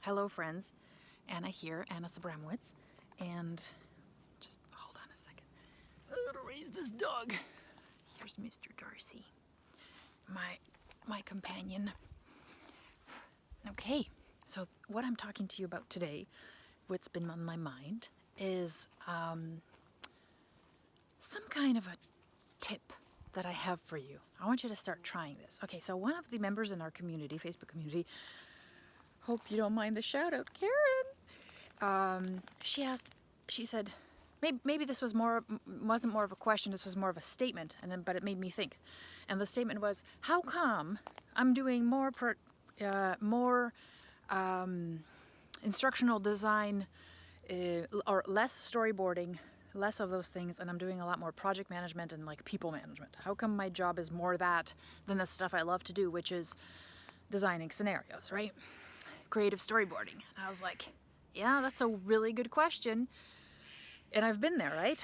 Hello friends, Anna here, Anna Sabramowitz, and just hold on a second. I'm gonna raise this dog. Here's Mr. Darcy, my companion. Okay, so what I'm talking to you about today, what's been on my mind, is some kind of a tip that I have for you. I want you to start trying this. Okay, so one of the members in our community, Facebook community, hope you don't mind the shout out, Karen. She said, maybe this wasn't more of a question, this was more of a statement, but it made me think. And the statement was, how come I'm doing more instructional design or less storyboarding, less of those things, and I'm doing a lot more project management and like people management? How come my job is more that than the stuff I love to do, which is designing scenarios, right? Creative storyboarding. And I was like, yeah, that's a really good question. And I've been there, right?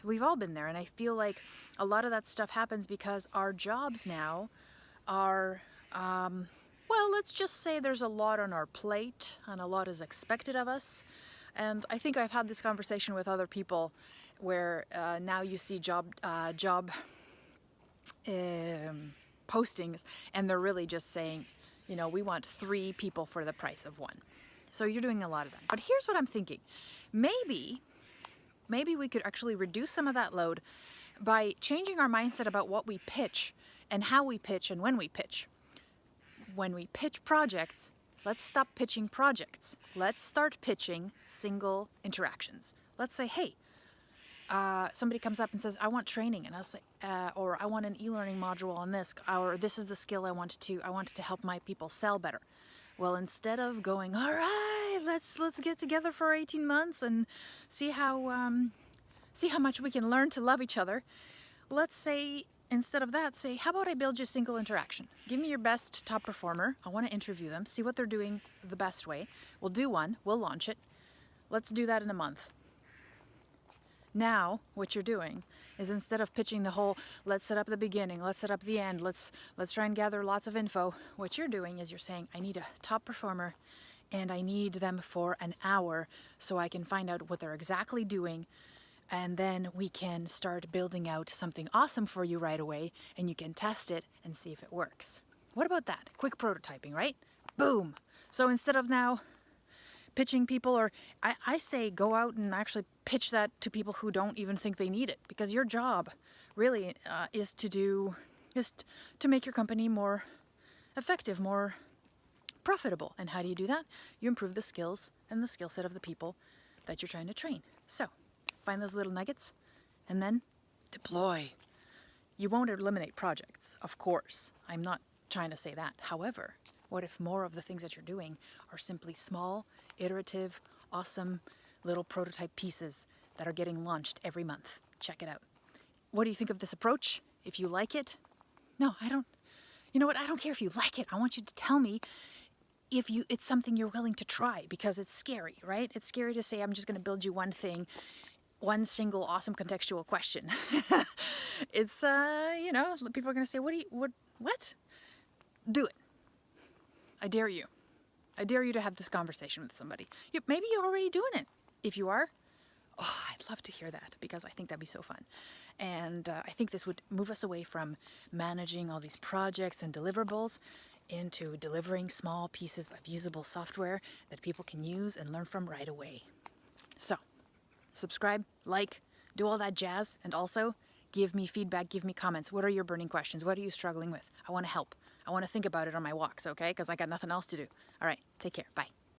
We've all been there. And I feel like a lot of that stuff happens because our jobs now are, well, let's just say there's a lot on our plate and a lot is expected of us. And I think I've had this conversation with other people where now you see job postings and they're really just saying, you know, we want 3 people for the price of 1. So you're doing a lot of that. But here's what I'm thinking. Maybe we could actually reduce some of that load by changing our mindset about what we pitch and how we pitch and when we pitch. When we pitch projects, let's stop pitching projects. Let's start pitching single interactions. Let's say, hey, somebody comes up and says, I want training, and I'll say, or I want an e-learning module on this, or this is the skill I wanted to help my people sell better. Well, instead of going, all right, let's get together for 18 months and see how much we can learn to love each other, let's say, instead of that, say, how about I build you a single interaction? Give me your best top performer. I want to interview them, see what they're doing the best way. We'll do one, we'll launch it. Let's do that in a month. Now, what you're doing is, instead of pitching the whole, let's set up the beginning, let's set up the end, let's try and gather lots of info, what you're doing is you're saying, I need a top performer and I need them for an hour so I can find out what they're exactly doing, and then we can start building out something awesome for you right away, and you can test it and see if it works. What about that? Quick prototyping, right? Boom! So instead of now pitching people, or I say go out and actually pitch that to people who don't even think they need it, because your job really is to make your company more effective, more profitable. And how do you do that? You improve the skills and the skill set of the people that you're trying to train. So find those little nuggets and then deploy. You won't eliminate projects, of course. I'm not trying to say that. However, what if more of the things that you're doing are simply small, iterative, awesome little prototype pieces that are getting launched every month? Check it out. What do you think of this approach? If you like it, no, I don't. You know what? I don't care if you like it. I want you to tell me if it's something you're willing to try, because it's scary, right? It's scary to say, I'm just going to build you one thing, one single awesome contextual question. It's, you know, people are going to say, what? Do it. I dare you. I dare you to have this conversation with somebody. Maybe you're already doing it. If you are, oh, I'd love to hear that, because I think that'd be so fun. And I think this would move us away from managing all these projects and deliverables into delivering small pieces of usable software that people can use and learn from right away. So, subscribe, like, do all that jazz, and also give me feedback, give me comments. What are your burning questions? What are you struggling with? I want to help. I want to think about it on my walks, okay? Because I got nothing else to do. All right, take care. Bye.